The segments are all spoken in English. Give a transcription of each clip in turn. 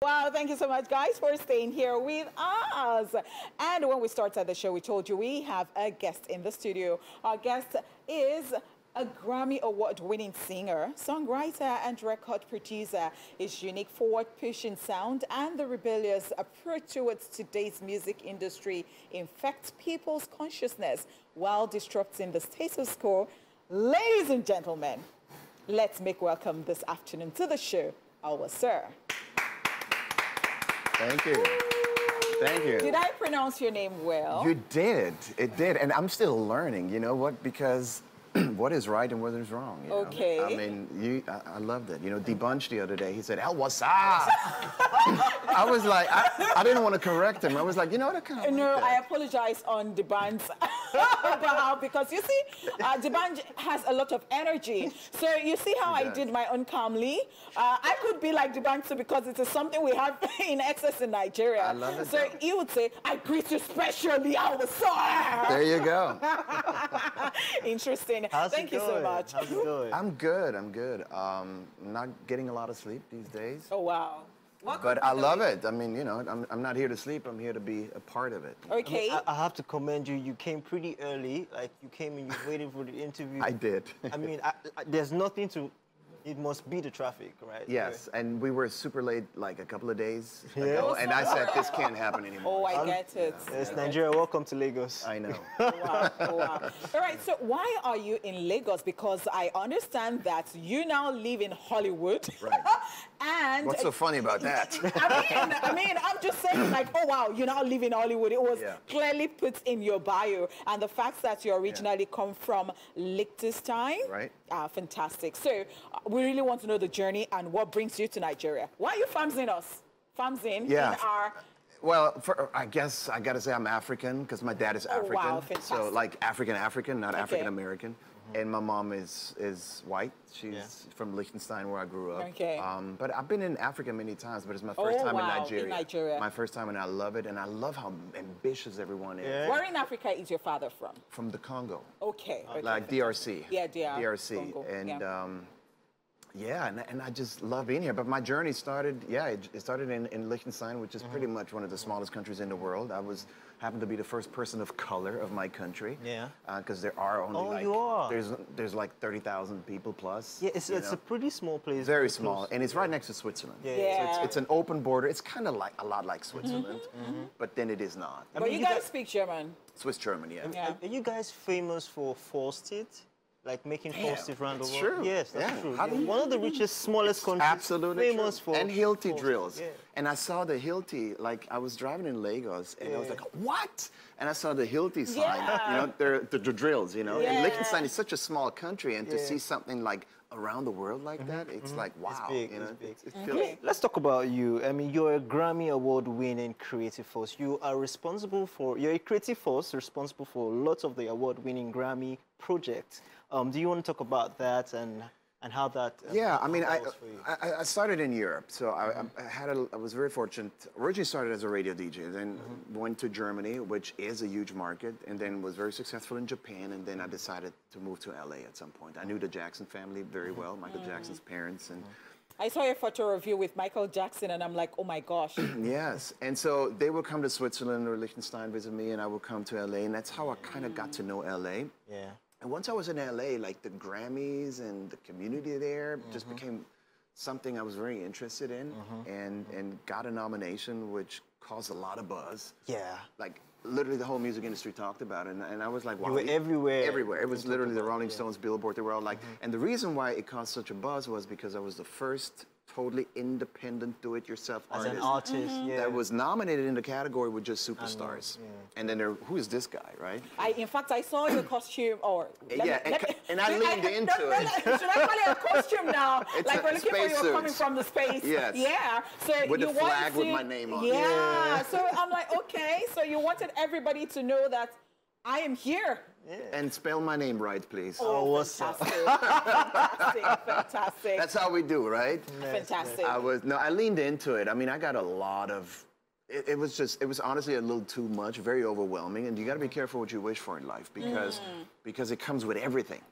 Wow, thank you so much, guys, for staying here with us. And when we started the show, we told you we have a guest in the studio. Our guest is a Grammy Award-winning singer, songwriter, and record producer. His unique forward-pushing sound and the rebellious approach towards today's music industry infect people's consciousness while disrupting the status quo. Ladies and gentlemen, let's make welcome this afternoon to the show, Walser. Thank you. Thank you. Did I pronounce your name well? You did. It did. And I'm still learning, you know what? Because what is right and what is wrong. You know? Okay. I mean, I loved it. You know, D-Bunch the other day, he said, Walser. I was like, I didn't want to correct him. I was like, you know what? I kind of No, like I apologize on D-Bunch's behalf because you see, D-Bunch has a lot of energy. So you see how I did my own calmly? I could be like D-Bunch too because it is something we have in excess in Nigeria. I love it. So he would say, I greet you specially, Walser. There you go. Interesting. Thank you so much. How's it going? I'm good. I'm good. Not getting a lot of sleep these days. Oh, wow. But I love it. I mean, you know, I'm not here to sleep. I'm here to be a part of it. Okay. I have to commend you. You came pretty early. Like, you came and you waited for the interview. I did. I mean, there's nothing to... It must be the traffic, right? Yes, and we were super late like a couple of days ago, and I said, this can't happen anymore. Oh, I get it. Yes, Nigeria, welcome to Lagos. I know. Wow, wow. All right, so why are you in Lagos? Because I understand that you now live in Hollywood. Right. And what's so funny about that? I mean, I'm just saying, like, oh, wow, you now live in Hollywood. It was clearly put in your bio. And the fact that you originally come from Liechtenstein. Right. Fantastic. So we really want to know the journey and what brings you to Nigeria. Why are you famsing us? Famsing in our... Well, I guess I got to say I'm African because my dad is African. Wow, fantastic. So like African, not African-American. And my mom is white. She's from Liechtenstein, where I grew up. Okay. But I've been in Africa many times, but it's my first time in Nigeria. In My first time, and I love it, and I love how ambitious everyone is. Yeah. Where in Africa is your father from? From the Congo. Okay. Like DRC. Yeah, DRC. Congo. And and I just love being here. But my journey started, it started in Liechtenstein, which is pretty much one of the smallest countries in the world. I happened to be the first person of color of my country. Yeah. Because there are only there's like 30,000 people plus. Yeah, it's a pretty small place. Very small, and it's right next to Switzerland. Yeah. So it's an open border. It's kind of like a lot like Switzerland, but then it is not. But you guys speak German. Swiss German, yeah. Are you guys famous for forced it? Like making forced it around the world? True. Yes, that's true. One of the richest, smallest countries. Absolutely famous for and Hilti drills. Yeah. And I saw the Hilti, like I was driving in Lagos, and I was like, what? And I saw the Hilti sign, you know, the drills, you know. And Liechtenstein is such a small country, and to see something like around the world like that, it's like, wow. It's big, you know, it's big. it feels... Let's talk about you. I mean, you're a Grammy Award-winning creative force. You are you're a creative force responsible for lots of the award-winning Grammy projects. Do you want to talk about that and how that I mean, I started in Europe, so I was very fortunate. Originally started as a radio DJ, then went to Germany, which is a huge market, and then was very successful in Japan, and then I decided to move to LA at some point. I knew the Jackson family very well, Michael Jackson's parents, and I saw your photo review with Michael Jackson, and I'm like, oh my gosh. Yes, and so they would come to Switzerland or Liechtenstein visit me, and I would come to LA, and that's how I kind of got to know LA. Yeah. And once I was in LA, like the Grammys and the community there just became something I was very interested in, and got a nomination, which caused a lot of buzz. Yeah. Like literally the whole music industry talked about it, and I was like, wow. You were everywhere. Everywhere. It was literally the Rolling Stones, Billboard, they were all like, and the reason why it caused such a buzz was because I was the first totally independent, do-it-yourself artist. As an artist, that was nominated in the category with just superstars. And then who is this guy, right? In fact, I saw your costume, or... and I leaned into it. Should I call it a costume now? It's like we're looking for you coming from the space. Yes. Yeah. So with the flag with my name on it. Yeah. So I'm like, okay, so you wanted everybody to know that I am here. Yeah. And spell my name right, please. Oh, what's fantastic. Fantastic, fantastic. That's how we do, right? Fantastic. I leaned into it. I mean, I got a lot of, it was honestly a little too much, very overwhelming. And you got to be careful what you wish for in life because it comes with everything.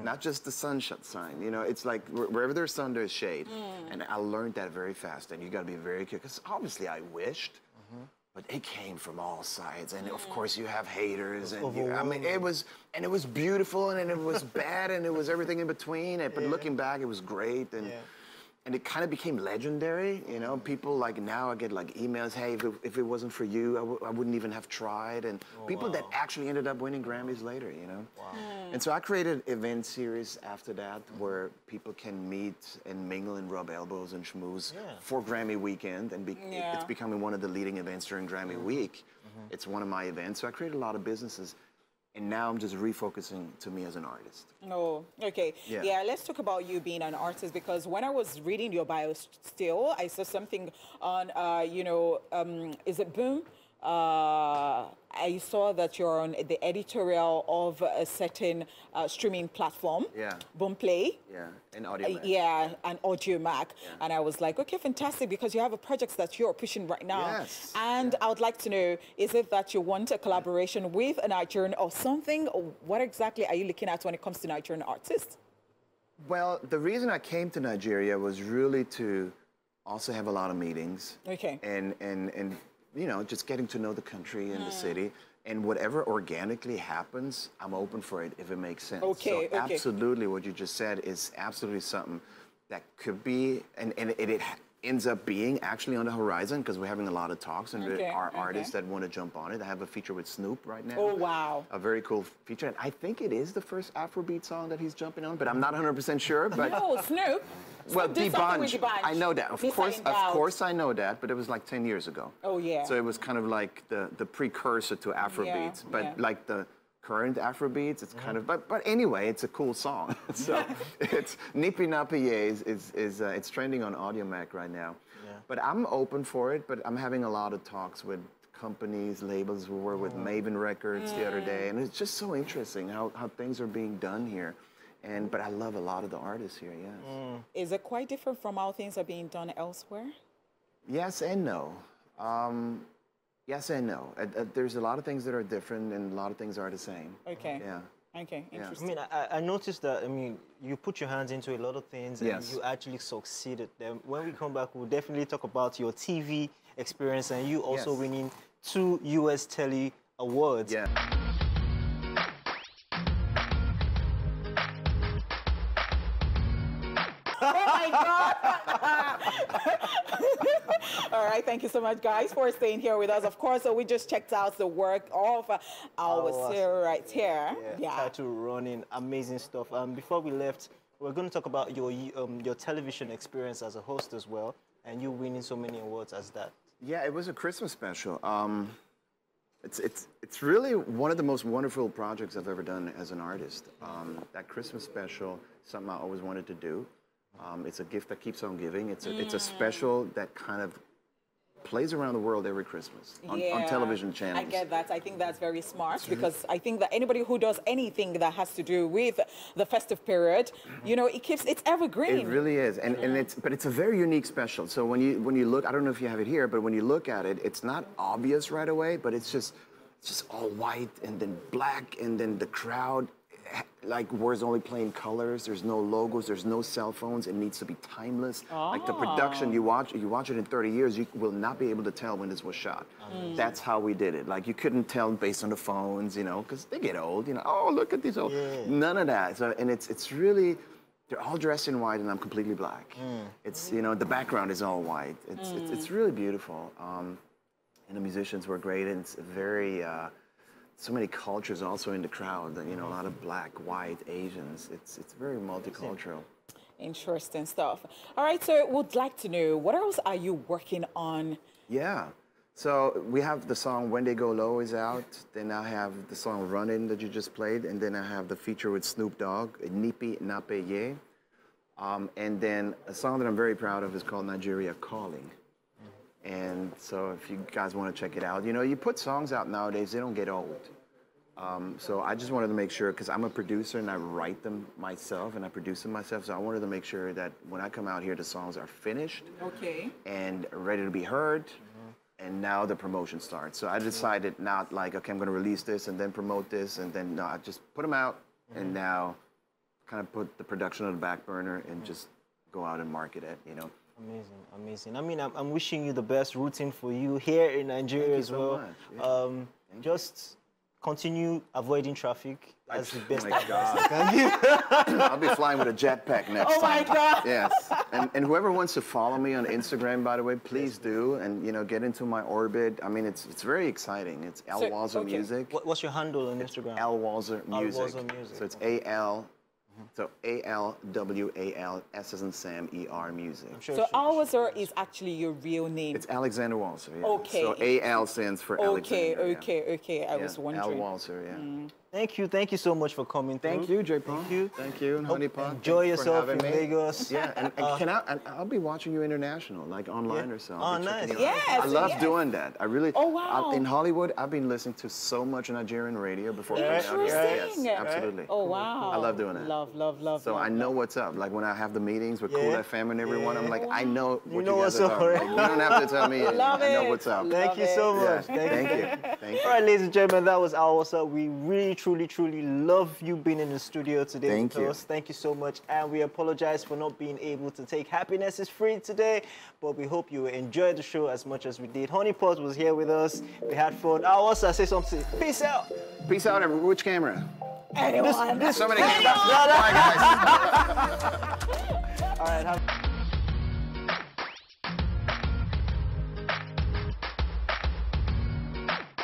not just the sunshine sign. You know, it's like wherever there's sun, there's shade. And I learned that very fast. And you got to be very careful, because obviously I wished, but it came from all sides. And of course you have haters. And I mean, it was beautiful, and it was bad, and it was everything in between. But looking back, it was great. And it kind of became legendary, you know. People like now I get like emails, hey, if it wasn't for you, I wouldn't even have tried. And people that actually ended up winning Grammys later, you know. And so I created an event series after that where people can meet and mingle and rub elbows and schmooze for Grammy weekend. And it's becoming one of the leading events during Grammy week. It's one of my events. So I created a lot of businesses. And now I'm just refocusing to me as an artist. Oh, okay. Yeah, let's talk about you being an artist, because when I was reading your bio still, I saw something on, you know, is it Boom? I saw that you're on the editorial of a certain streaming platform. Boomplay. And Audio Mac. And Audio Mac. And I was like, okay, fantastic, because you have a project that you're pushing right now. And I would like to know, is it that you want a collaboration with a Nigerian or something? Or what exactly are you looking at when it comes to Nigerian artists? Well, the reason I came to Nigeria was really to also have a lot of meetings. And you know, just getting to know the country and the city, and whatever organically happens, I'm open for it if it makes sense. So absolutely, what you just said is absolutely something that could be, and it ends up being actually on the horizon, because we're having a lot of talks, and there are artists that want to jump on it. I have a feature with Snoop right now. Oh, wow. A very cool feature. And I think it is the first Afrobeat song that he's jumping on, but I'm not 100% sure. But no, Snoop. Well, D'banj. I know that. Of course I know that, but it was like 10 years ago. Oh, yeah. So it was kind of like the precursor to Afrobeats. But like the current Afrobeats, it's kind of, but anyway, it's a cool song. So it's Nipi Napiye it's trending on Audio Mac right now. But I'm open for it, but I'm having a lot of talks with companies, labels. We were with Maven Records the other day, and it's just so interesting how things are being done here. But I love a lot of the artists here, yes. Is it quite different from how things are being done elsewhere? Yes and no. Yes and no. There's a lot of things that are different, and a lot of things are the same. Okay. Yeah. Okay, interesting. I mean, I noticed that, I mean, you put your hands into a lot of things, and you actually succeeded. Then when we come back, we'll definitely talk about your TV experience, and you also winning 2 US Telly Awards. Yeah. Oh my God! All right, thank you so much, guys, for staying here with us. Of course, we just checked out the work of our sir right here. Tattoo running, amazing stuff. Before we left, we're going to talk about your television experience as a host as well, and you winning so many awards as that. Yeah, it was a Christmas special. It's really one of the most wonderful projects I've ever done as an artist. That Christmas special, something I always wanted to do. It's a gift that keeps on giving. It's a special that kind of plays around the world every Christmas on television channels. I get that. I think that's very smart, because I think that anybody who does anything that has to do with the festive period, you know, it's evergreen. It really is, but it's a very unique special. So when you look, I don't know if you have it here, but when you look at it, it's not obvious right away, but it's just all white and then black, and then the crowd like we're only playing colors. There's no logos. There's no cell phones. It needs to be timeless. Like the production, you watch it in 30 years, you will not be able to tell when this was shot. That's how we did it. Like you couldn't tell based on the phones, you know, because they get old. You know, oh look at these old. None of that. So and it's really. They're all dressed in white and I'm completely black. It's, you know, the background is all white. It's really beautiful. And the musicians were great, and it's very, so many cultures also in the crowd, you know, a lot of black, white, Asians. It's very multicultural. Interesting stuff. All right, so we'd like to know, what else are you working on? Yeah. So we have the song When They Go Low is out. Then I have the song Runnin' that you just played. And then I have the feature with Snoop Dogg, Nipi Napiye. And then a song that I'm very proud of is called Nigeria Calling. And so if you guys want to check it out, you know, you put songs out nowadays, they don't get old. So I just wanted to make sure, because I'm a producer and I write them myself and I produce them myself, so I wanted to make sure that when I come out here, the songs are finished and ready to be heard. And now the promotion starts. So I decided not like, okay, I'm going to release this and then promote this, and then no, I just put them out, and now kind of put the production on the back burner and just go out and market it, you know. Amazing, amazing. I mean, I'm wishing you the best, rooting for you here in Nigeria as well. Yeah. Just continue avoiding traffic as the best. Oh my God. I'll be flying with a jetpack next time. Oh my God. Yes. And whoever wants to follow me on Instagram, by the way, please do, and you know, get into my orbit. I mean, it's very exciting. It's Walser Music. What's your handle on Instagram? Walser Music. Walser Music. So it's A-L. So A-L-W-A-L-S as in Sam, E-R Music. So Walser is actually your real name. It's Alexander Walser, yeah. Okay. So A-L stands for Alexander. Okay. I was wondering. Al Walser, yeah. Thank you so much for coming through. Thank you, J. Paul. Thank you, Honey Pot. Enjoy yourself in Lagos. Yeah, and I'll be watching you international, like online or so. Oh, nice. Yes, I love doing that. I really. Oh, wow. In Hollywood, I've been listening to so much Nigerian radio before coming out here. Interesting. Yes, absolutely. Oh, wow. I love doing that. Love. So I know what's up. Like when I have the meetings with Cool FM and everyone, I'm like, I know what know you guys what's are up, talking right? about. You don't have to tell me. I know what's up. Thank you so much. Yeah. Thank you. Thank you. All right, ladies and gentlemen, that was Walser. We really, truly love you being in the studio today with us. Thank you so much. And we apologize for not being able to take Happiness is Free today, but we hope you enjoyed the show as much as we did. Honey Pot was here with us. We had fun. Walser, say something. Peace out. Peace out, everyone. Which camera? Anyone. So many cameras. Bye, guys.